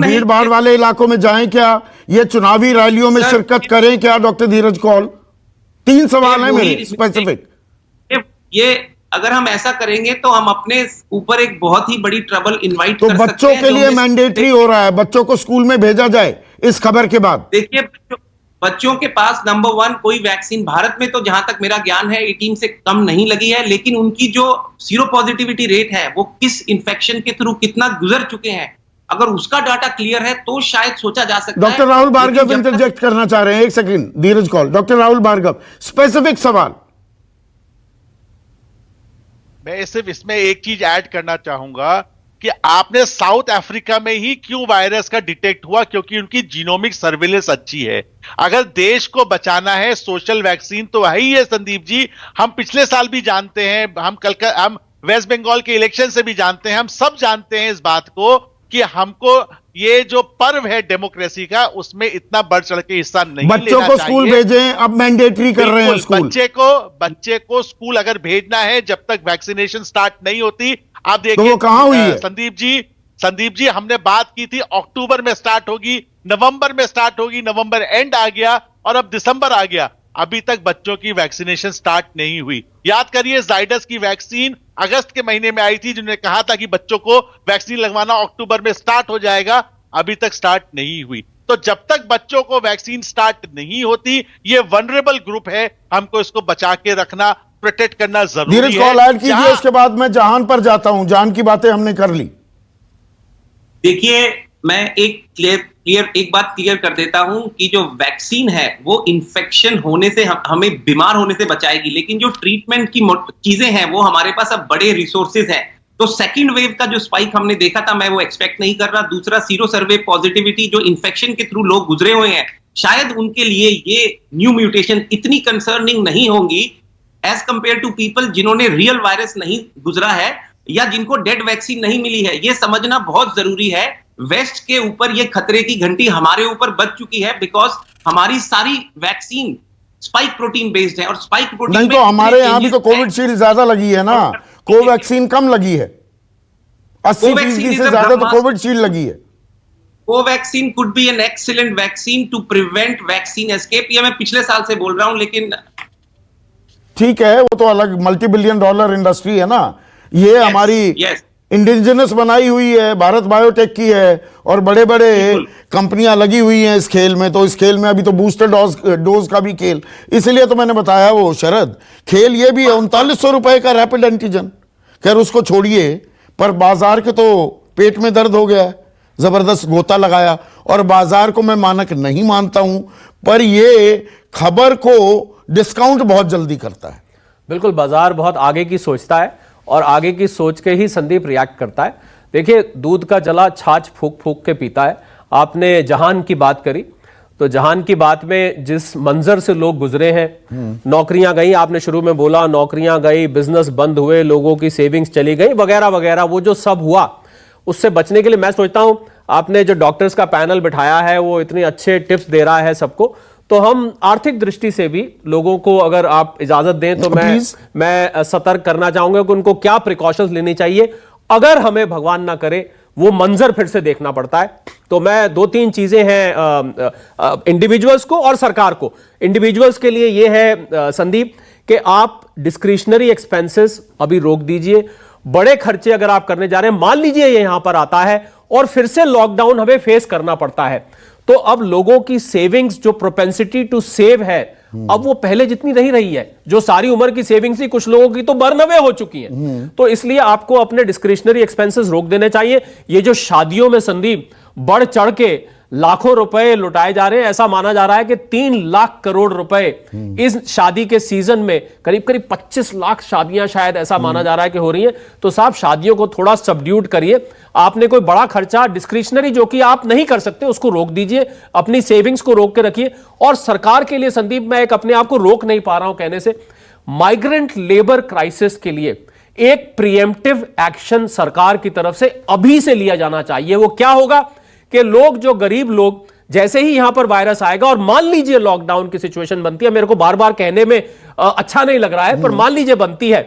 A: भीड़ भाड़ वाले इलाकों में जाएं क्या, ये चुनावी रैलियों में शिरकत करें क्या? डॉक्टर धीरज कौल, 3 सवाल है मेरे स्पेसिफिक।
E: ये अगर हम ऐसा करेंगे तो हम अपने ऊपर एक बहुत ही बड़ी ट्रबल इनवाइट कर सकते हैं।
A: बच्चों के लिए मैंडेटरी हो रहा है, बच्चों को स्कूल में भेजा जाए इस खबर के बाद।
E: देखिए, बच्चों के पास नंबर 1 कोई वैक्सीन भारत में तो जहां तक मेरा ज्ञान है 18 से कम नहीं लगी है, लेकिन उनकी जो सीरो पॉजिटिविटी रेट है, वो किस इंफेक्शन के थ्रू कितना गुजर चुके हैं, अगर उसका डाटा क्लियर है तो शायद सोचा जा सकता है।
A: डॉक्टर राहुल भार्गव इंटरजेक्ट करना चाह रहे हैं, 1 सेकंड। धीरज कौल, डॉक्टर राहुल भार्गव, स्पेसिफिक सवाल।
B: मैं सिर्फ इसमें एक चीज ऐड करना चाहूंगा कि आपने साउथ अफ्रीका में ही क्यों वायरस का डिटेक्ट हुआ, क्योंकि उनकी जीनोमिक सर्विलेंस अच्छी है। अगर देश को बचाना है सोशल वैक्सीन तो वही है संदीप जी। हम पिछले साल भी जानते हैं, हम वेस्ट बंगाल के इलेक्शन से भी जानते हैं, हम सब जानते हैं इस बात को कि हमको ये जो पर्व है डेमोक्रेसी का उसमें इतना बढ़ चढ़ के हिस्सा नहीं लेना चाहिए।
A: बच्चों को स्कूल भेजें, अब मैंडेटरी कर रहे हैं स्कूल।
B: बच्चे को स्कूल अगर भेजना है जब तक वैक्सीनेशन स्टार्ट नहीं होती, आप देखिए
A: तो वो कहां हुई है?
B: संदीप जी हमने बात की थी अक्टूबर में स्टार्ट होगी, नवंबर में स्टार्ट होगी, नवंबर एंड आ गया और अब दिसंबर आ गया, अभी तक बच्चों की वैक्सीनेशन स्टार्ट नहीं हुई। याद करिए जाइडस की वैक्सीन अगस्त के महीने में आई थी, जिन्होंने कहा था कि बच्चों को वैक्सीन लगवाना अक्टूबर में स्टार्ट हो जाएगा, अभी तक स्टार्ट नहीं हुई। तो जब तक बच्चों को वैक्सीन स्टार्ट नहीं होती, ये वनरेबल ग्रुप है, हमको इसको बचा के रखना, प्रोटेक्ट करना जरूरी है।
A: धीरज कॉल ऐड कीजिए, उसके बाद मैं जहान पर जाता हूं। जहान की बातें हमने कर ली।
E: देखिए, मैं एक बात क्लियर कर देता हूं कि जो वैक्सीन है वो इन्फेक्शन होने से हमें बीमार होने से बचाएगी, लेकिन जो ट्रीटमेंट की चीजें हैं वो हमारे पास अब बड़े रिसोर्सेज हैं। तो सेकंड वेव का जो स्पाइक हमने देखा था, मैं वो एक्सपेक्ट नहीं कर रहा। दूसरा, सीरो सर्वे पॉजिटिविटी जो इन्फेक्शन के थ्रू लोग गुजरे हुए हैं, शायद उनके लिए ये न्यू म्यूटेशन इतनी कंसर्निंग नहीं होंगी एज कंपेयर टू पीपल जिन्होंने रियल वायरस नहीं गुजरा है या जिनको डेड वैक्सीन नहीं मिली है। ये समझना बहुत जरूरी है। वेस्ट के ऊपर ये खतरे की घंटी हमारे ऊपर बज चुकी है, बिकॉज हमारी सारी वैक्सीन स्पाइक प्रोटीन बेस्ड है और स्पाइक प्रोटीन
A: नहीं, तो हमारे यहां भी तो कोविशील्ड ज्यादा लगी है ना, कोवैक्सीन कम लगी है। 80% से ज्यादा तो कोविशील्ड लगी है।
E: Covaxin could be an excellent vaccine to prevent vaccine escape. ये मैं पिछले साल से बोल रहा हूं, लेकिन
A: ठीक है, वो तो अलग मल्टी बिलियन डॉलर इंडस्ट्री है ना। ये हमारी इंडिजिनस बनाई हुई है, भारत बायोटेक की है और बड़े बड़े कंपनियां लगी हुई हैं इस खेल में। तो इस खेल में अभी तो बूस्टर डोज का भी खेल, इसलिए तो मैंने बताया वो शरद खेल ये भी है। 3900 रुपए का रैपिड एंटीजन, खैर उसको छोड़िए, पर बाजार के तो पेट में दर्द हो गया, जबरदस्त गोता लगाया। और बाजार को मैं मानक नहीं मानता हूं, पर ये खबर को डिस्काउंट बहुत जल्दी करता है।
F: बिल्कुल, बाजार बहुत आगे की सोचता है और आगे की सोच के ही संदीप रिएक्ट करता है। देखिए, दूध का जला छाछ फूक फूक के पीता है। आपने जहान की बात करी, तो जहान की बात में जिस मंजर से लोग गुजरे हैं, नौकरियां गई, आपने शुरू में बोला नौकरियां गई, बिजनेस बंद हुए, लोगों की सेविंग्स चली गई वगैरह वगैरह, वो जो सब हुआ उससे बचने के लिए मैं सोचता हूं आपने जो डॉक्टर्स का पैनल बिठाया है वो इतने अच्छे टिप्स दे रहा है सबको, तो हम आर्थिक दृष्टि से भी लोगों को अगर आप इजाजत दें तो मैं सतर्क करना चाहूंगा कि उनको क्या प्रिकॉशंस लेनी चाहिए अगर हमें भगवान ना करे वो मंजर फिर से देखना पड़ता है। तो मैं 2-3 चीजें हैं इंडिविजुअल्स को और सरकार को। इंडिविजुअल्स के लिए ये है संदीप कि आप डिस्क्रिशनरी एक्सपेंसेस अभी रोक दीजिए। बड़े खर्चे अगर आप करने जा रहे हैं, मान लीजिए ये यहां पर आता है और फिर से लॉकडाउन हमें फेस करना पड़ता है, तो अब लोगों की सेविंग्स जो प्रोपेंसिटी टू सेव है अब वो पहले जितनी नहीं रही है। जो सारी उम्र की सेविंग्स थी कुछ लोगों की तो बर्न अवे हो चुकी हैं। तो इसलिए आपको अपने डिस्क्रिशनरी एक्सपेंसेस रोक देने चाहिए। ये जो शादियों में संदीप बढ़ चढ़ के लाखों रुपए लुटाए जा रहे हैं, ऐसा माना जा रहा है कि 3 लाख करोड़ रुपए इस शादी के सीजन में, करीब करीब 25 लाख शादियां शायद ऐसा माना जा रहा है कि हो रही हैं। तो साहब शादियों को थोड़ा सबड्यूट करिए। आपने कोई बड़ा खर्चा डिस्क्रिशनरी जो कि आप नहीं कर सकते उसको रोक दीजिए, अपनी सेविंग्स को रोक के रखिए। और सरकार के लिए संदीप, मैं एक अपने आप को रोक नहीं पा रहा हूं कहने से, माइग्रेंट लेबर क्राइसिस के लिए एक प्रीएम्प्टिव एक्शन सरकार की तरफ से अभी से लिया जाना चाहिए। वो क्या होगा कि लोग, जो गरीब लोग, जैसे ही यहां पर वायरस आएगा और मान लीजिए लॉकडाउन की सिचुएशन बनती है, मेरे को बार बार कहने में अच्छा नहीं लग रहा है पर मान लीजिए बनती है,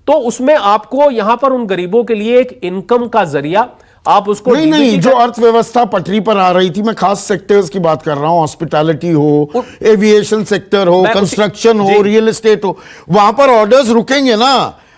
F: तो उसमें आपको यहां पर उन गरीबों के लिए एक इनकम का जरिया आप उसको
A: नहीं, जो अर्थव्यवस्था पटरी पर आ रही थी, मैं खास सेक्टर्स की बात कर रहा हूं, हॉस्पिटैलिटी हो, एविएशन सेक्टर हो, कंस्ट्रक्शन हो, रियल एस्टेट हो, वहां पर ऑर्डर्स रुकेंगे ना।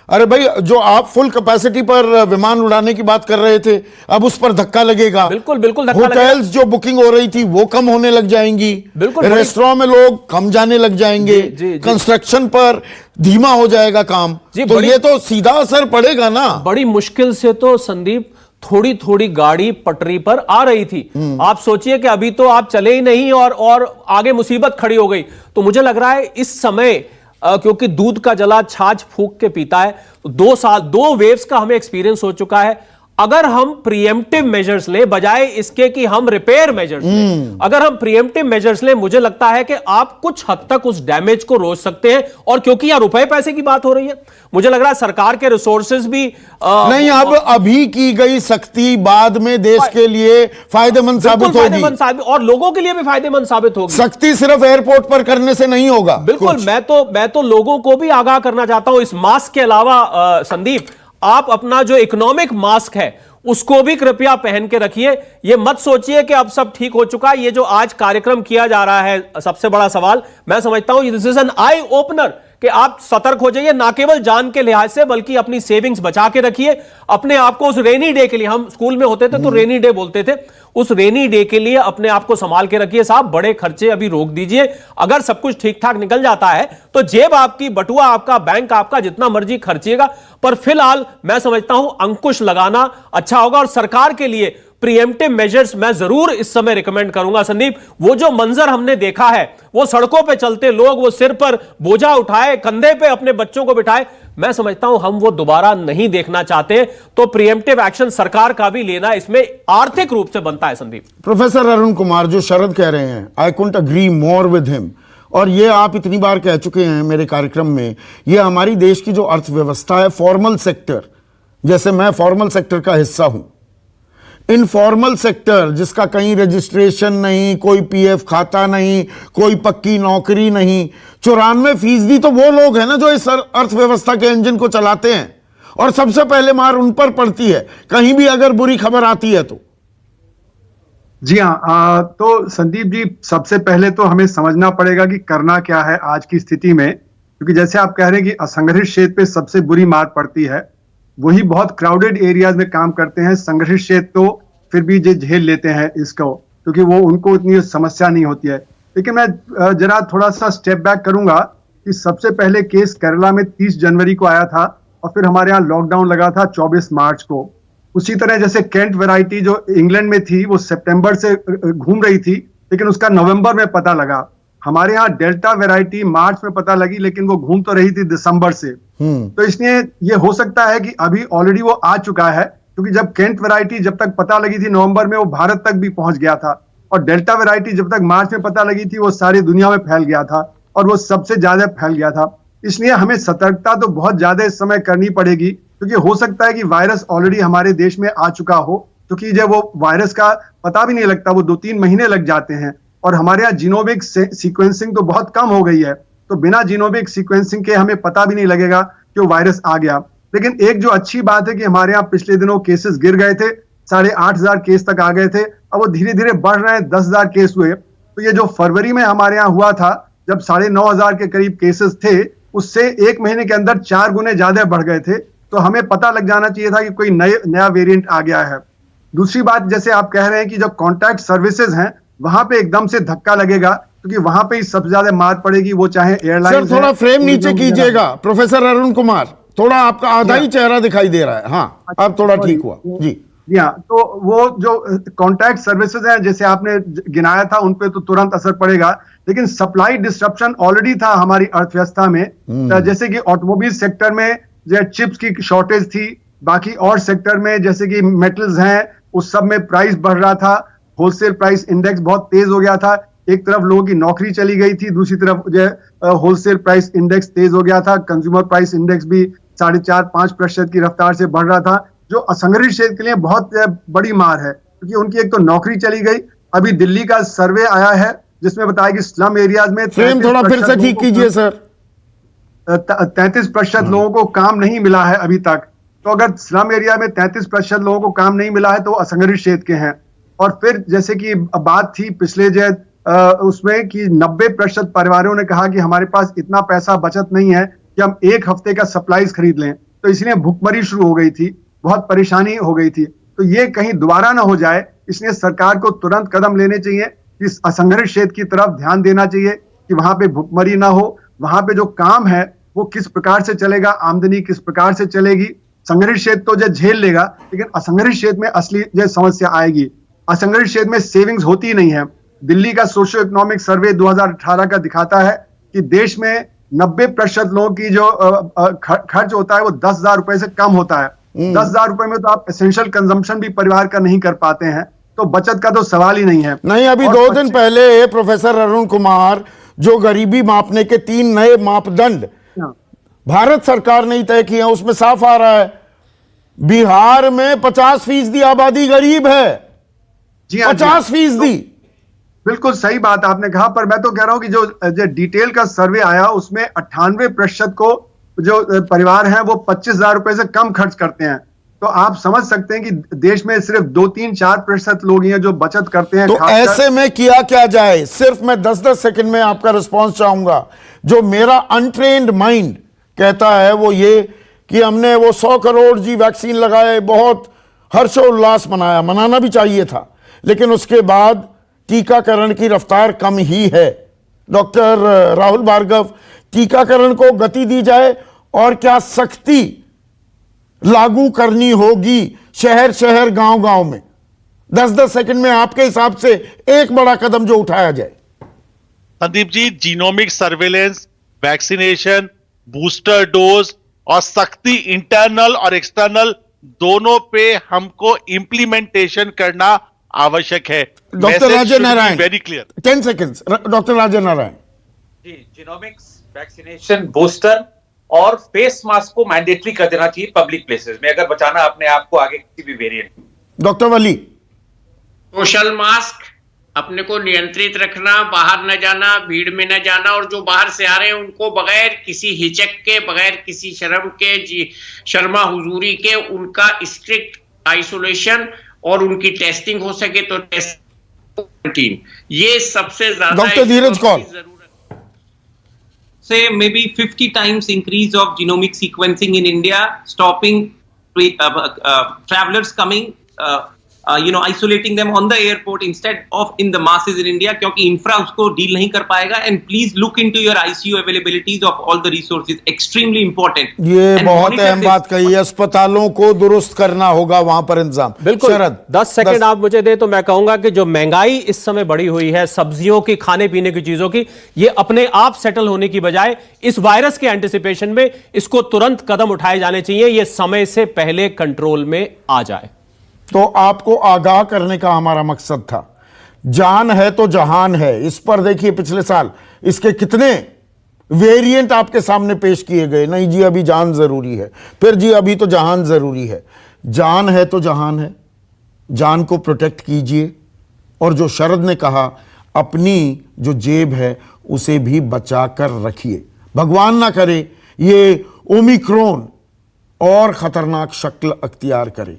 A: अरे भाई, जो आप फुल कैपेसिटी पर विमान उड़ाने की बात कर रहे थे, अब उस पर धक्का लगेगा।
F: बिल्कुल बिल्कुल धक्का लगेगा।
A: होटल्स जो बुकिंग हो रही थी वो कम होने लग जाएंगी,
F: बिल्कुल।
A: रेस्टोरेंट में लोग कम जाने लग जाएंगे, कंस्ट्रक्शन पर धीमा हो जाएगा काम, तो ये तो सीधा असर पड़ेगा ना।
F: बड़ी मुश्किल से तो संदीप थोड़ी थोड़ी गाड़ी पटरी पर आ रही थी। आप सोचिए कि अभी तो आप चले ही नहीं और आगे मुसीबत खड़ी हो गई। तो मुझे लग रहा है इस समय क्योंकि दूध का जला छाछ फूक के पीता है, 2 वेव्स का हमें एक्सपीरियंस हो चुका है। अगर हम प्रिएम्प्टिव मेजर्स लें बजाय इसके कि हम रिपेयर मेजर्स लें, अगर हम प्रिएम्प्टिव मेजर्स लें, मुझे लगता है कि आप कुछ हद तक उस डैमेज को रोक सकते हैं। और क्योंकि यहां रुपए पैसे की बात हो रही है, मुझे लग रहा है सरकार के रिसोर्सेज भी
A: नहीं, अब अभी की गई सख्ती बाद में देश के लिए फायदेमंद साबित होगी
F: और लोगों के लिए भी फायदेमंद साबित होगी।
A: सख्ती सिर्फ एयरपोर्ट पर करने से नहीं होगा।
F: बिल्कुल, मैं तो लोगों को भी आगाह करना चाहता हूं इस मास्क के अलावा। संदीप, आप अपना जो इकोनॉमिक मास्क है उसको भी कृपया पहन के रखिए। ये मत सोचिए कि अब सब ठीक हो चुका है। ये जो आज कार्यक्रम किया जा रहा है, सबसे बड़ा सवाल मैं समझता हूं this is an eye opener कि आप सतर्क हो जाइए, ना केवल जान के लिहाज से बल्कि अपनी सेविंग्स बचा के रखिए, अपने आप को उस रेनी डे के लिए, हम स्कूल में होते थे तो रेनी डे बोलते थे, उस रेनी डे के लिए अपने आप को संभाल के रखिए। साहब, बड़े खर्चे अभी रोक दीजिए। अगर सब कुछ ठीक ठाक निकल जाता है तो जेब आपकी, बटुआ आपका, बैंक आपका, जितना मर्जी खर्चिएगा, पर फिलहाल मैं समझता हूं अंकुश लगाना अच्छा होगा। और सरकार के लिए प्रिएम्प्टिव मेजर्स मैं जरूर इस समय रिकमेंड करूंगा। संदीप, वो जो मंजर हमने देखा है, वो सड़कों पे चलते लोग वो सिर पर बोझा उठाए, कंधे पे अपने बच्चों को बिठाए, मैं समझता हूं हम वो दोबारा नहीं देखना चाहते। तो प्रिएम्प्टिव एक्शन सरकार का भी लेना इसमें आर्थिक रूप से बनता है। संदीप,
A: प्रोफेसर अरुण कुमार जो शरद कह रहे हैं, I couldn't agree more with him. और ये आप इतनी बार कह चुके हैं मेरे कार्यक्रम में, ये हमारी देश की जो अर्थव्यवस्था है, फॉर्मल सेक्टर, जैसे मैं फॉर्मल सेक्टर का हिस्सा हूं, इनफॉर्मल सेक्टर जिसका कहीं रजिस्ट्रेशन नहीं, कोई पीएफ खाता नहीं, कोई पक्की नौकरी नहीं, 94% तो वो लोग हैं ना जो इस अर्थव्यवस्था के इंजन को चलाते हैं, और सबसे पहले मार उन पर पड़ती है कहीं भी अगर बुरी खबर आती है तो।
G: जी हाँ, तो संदीप जी, सबसे पहले तो हमें समझना पड़ेगा कि करना क्या है आज की स्थिति में, क्योंकि जैसे आप कह रहे हैं कि असंगठित क्षेत्र पे सबसे बुरी मार पड़ती है, वही बहुत क्राउडेड एरियाज में काम करते हैं। संगठित क्षेत्र तो फिर भी जो झेल लेते हैं इसको, क्योंकि वो उनको इतनी समस्या नहीं होती है। लेकिन मैं जरा थोड़ा सा स्टेप बैक करूंगा कि सबसे पहले केस केरला में 30 जनवरी को आया था और फिर हमारे यहाँ लॉकडाउन लगा था 24 मार्च को। उसी तरह जैसे कैंट वैरायटी जो इंग्लैंड में थी वो सितंबर से घूम रही थी, लेकिन उसका नवंबर में पता लगा। हमारे यहाँ डेल्टा वैरायटी मार्च में पता लगी, लेकिन वो घूम तो रही थी दिसंबर से। तो इसलिए ये हो सकता है कि अभी ऑलरेडी वो आ चुका है, क्योंकि जब कैंट वैरायटी जब तक पता लगी थी नवंबर में, वो भारत तक भी पहुंच गया था, और डेल्टा वैरायटी जब तक मार्च में पता लगी थी वो सारी दुनिया में फैल गया था, और वो सबसे ज्यादा फैल गया था। इसलिए हमें सतर्कता तो बहुत ज्यादा इस समय करनी पड़ेगी, क्योंकि हो सकता है कि वायरस ऑलरेडी हमारे देश में आ चुका हो, क्योंकि जब वो वायरस का पता भी नहीं लगता, वो 2-3 महीने लग जाते हैं, और हमारे यहाँ जीनोमिक सीक्वेंसिंग तो बहुत कम हो गई है, तो बिना जीनोमिक सीक्वेंसिंग के हमें पता भी नहीं लगेगा कि वो वायरस आ गया। लेकिन एक जो अच्छी बात है कि हमारे यहाँ पिछले दिनों केसेस गिर गए थे, 8,500 केस तक आ गए थे, अब वो धीरे धीरे बढ़ रहे हैं, 10,000 केस हुए। तो ये जो फरवरी में हमारे यहाँ हुआ था, जब 9,500 के करीब केसेस थे, उससे 1 महीने के अंदर 4 गुने ज्यादा बढ़ गए थे। तो हमें पता लग जाना चाहिए था कि कोई नया वेरिएंट आ गया है। दूसरी बात, जैसे आप कह रहे हैं कि जो कॉन्टैक्ट सर्विसेज हैं वहां पे एकदम से धक्का लगेगा, क्योंकि वहां पे ही सबसे ज्यादा मार पड़ेगी, वो चाहे एयरलाइन।
A: सर, थोड़ा फ्रेम नीचे कीजिएगा प्रोफेसर अरुण कुमार, थोड़ा आपका आधा ही चेहरा दिखाई दे रहा है। हाँ, अब थोड़ा ठीक हुआ जी।
G: हाँ, तो वो जो कॉन्टैक्ट सर्विसेज हैं जैसे आपने गिनाया था, उन पे तो तुरंत असर पड़ेगा, लेकिन सप्लाई डिस्ट्रप्शन ऑलरेडी था हमारी अर्थव्यवस्था में। जैसे कि ऑटोमोबाइल सेक्टर में जो चिप्स की शॉर्टेज थी, बाकी और सेक्टर में जैसे कि मेटल्स हैं, उस सब में प्राइस बढ़ रहा था, होलसेल प्राइस इंडेक्स बहुत तेज हो गया था। एक तरफ लोगों की नौकरी चली गई थी, दूसरी तरफ जो होलसेल प्राइस इंडेक्स तेज हो गया था। कंज्यूमर प्राइस इंडेक्स भी 4.5-5% की रफ्तार से बढ़ रहा था, जो असंगठित क्षेत्र के लिए बहुत बड़ी मार है, क्योंकि उनकी एक तो नौकरी चली गई। अभी दिल्ली का सर्वे आया है जिसमें बताया कि स्लम एरियाज में
A: फ्रेम थोड़ा फिर से ठीक कीजिए सर।
G: 33% लोगों को काम नहीं मिला है अभी तक। तो अगर स्लम एरिया में 33% लोगों को काम नहीं मिला है तो असंगठित क्षेत्र के हैं। और फिर जैसे कि बात थी पिछले उसमें कि 90% परिवारों ने कहा कि हमारे पास इतना पैसा बचत नहीं है कि हम 1 हफ्ते का सप्लाईज खरीद लें, तो इसलिए भुखमरी शुरू हो गई थी, बहुत परेशानी हो गई थी। तो ये कहीं दोबारा ना हो जाए, इसलिए सरकार को तुरंत कदम लेने चाहिए, इस असंगठित क्षेत्र की तरफ ध्यान देना चाहिए कि वहां पे भुखमरी ना हो, वहां पे जो काम है वो किस प्रकार से चलेगा, आमदनी किस प्रकार से चलेगी। संगठित क्षेत्र तो जो झेल लेगा, लेकिन असंगठित क्षेत्र में असली जो समस्या आएगी। असंगठित क्षेत्र में सेविंग्स होती नहीं है। दिल्ली का सोशियो इकोनॉमिक सर्वे 2018 का दिखाता है कि देश में 90% लोगों की जो खर्च होता है वो 10,000 रुपए से कम होता है। 10,000 रुपए में तो आप एसेंशियल कंजम्पशन भी परिवार का नहीं कर पाते हैं, तो बचत का तो सवाल ही नहीं है।
A: नहीं, अभी
G: और
A: 2 दिन पहले प्रोफेसर अरुण कुमार जो गरीबी मापने के 3 नए मापदंड
G: हाँ,
A: भारत सरकार ने ही तय किए हैं, उसमें साफ आ रहा है बिहार में 50% आबादी गरीब है।
G: जी हाँ,
A: 50%।
G: बिल्कुल सही बात आपने कहा, पर मैं तो कह रहा हूं कि जो डिटेल का सर्वे आया उसमें 98% को जो परिवार हैं वो 25,000 रुपए से कम खर्च करते हैं। तो आप समझ सकते हैं कि देश में सिर्फ 2-3-4% लोग हैं जो बचत करते हैं।
A: तो
G: खासकर
A: ऐसे में किया क्या जाए? सिर्फ मैं 10-10 सेकंड में आपका रिस्पांस चाहूंगा। जो मेरा अनट्रेन्ड माइंड कहता है वो ये कि हमने वो 100 करोड़ जी वैक्सीन लगाए, बहुत हर्षोल्लास मनाया, मनाना भी चाहिए था, लेकिन उसके बाद टीकाकरण की रफ्तार कम ही है। डॉक्टर राहुल भार्गव, टीकाकरण को गति दी जाए और क्या सख्ती लागू करनी होगी शहर शहर गांव गांव में? 10-10 सेकंड में आपके हिसाब से एक बड़ा कदम जो उठाया जाए।
B: Sandeep ji, genomic surveillance, vaccination, booster dose और सख्ती इंटरनल और एक्सटर्नल दोनों पे हमको इंप्लीमेंटेशन करना आवश्यक है।
A: Doctor Raje Narayan,
B: very clear.
A: 10 seconds. Doctor Raje Narayan
C: ji, genomics, vaccination, booster और फेस मास्क को मैंडेटरी कर देना चाहिए पब्लिक प्लेसेस में, अगर बचाना अपने आप को आगे किसी भी वेरिएंट।
A: डॉक्टर वली।
D: सोशल मास्क, अपने को नियंत्रित रखना, बाहर न जाना, भीड़ में न जाना, और जो बाहर से आ रहे हैं उनको बगैर किसी हिचक के, बगैर किसी शर्म के, शर्मा हुजूरी के उनका स्ट्रिक्ट आइसोलेशन और उनकी टेस्टिंग हो सके तो टेस्टिंग, ये सबसे ज्यादा
A: doctor Dheeraj Kaul.
E: Say maybe 50 times increase of genomic sequencing in India, stopping travelers coming, isolating them on the airport instead of in the masses in India, क्योंकि इंफ्रा उसको डील नहीं कर पाएगा। And please look into your ICU availabilities of all the resources, extremely important.
A: ये
E: And
A: बहुत
E: monitor
A: अहम
E: this.
A: बात कही है, अस्पतालों को दुरुस्त करना होगा, वहां पर इंतजाम।
F: बिल्कुल।
A: शरद
F: 10 सेकंड आप मुझे दे तो मैं कहूंगा कि जो महंगाई इस समय बढ़ी हुई है सब्जियों की, खाने पीने की चीजों की, ये अपने आप सेटल होने की बजाय इस वायरस के एंटिसिपेशन में इसको तुरंत कदम उठाए जाने चाहिए, ये समय से पहले कंट्रोल में आ जाए।
A: तो आपको आगाह करने का हमारा मकसद था। जान है तो जहान है, इस पर देखिए पिछले साल इसके कितने वेरिएंट आपके सामने पेश किए गए। नहीं जी अभी जान जरूरी है, फिर जी अभी तो जहान जरूरी है। जान है तो जहान है, जान को प्रोटेक्ट कीजिए। और जो शरद ने कहा, अपनी जो जेब है उसे भी बचा कर रखिए। भगवान ना करे ये ओमिक्रॉन और खतरनाक शक्ल अख्तियार करे।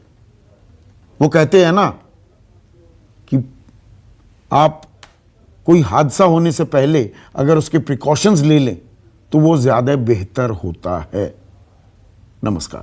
A: वो कहते हैं ना कि आप कोई हादसा होने से पहले अगर उसके प्रिकॉशंस ले लें तो वो ज्यादा बेहतर होता है। नमस्कार।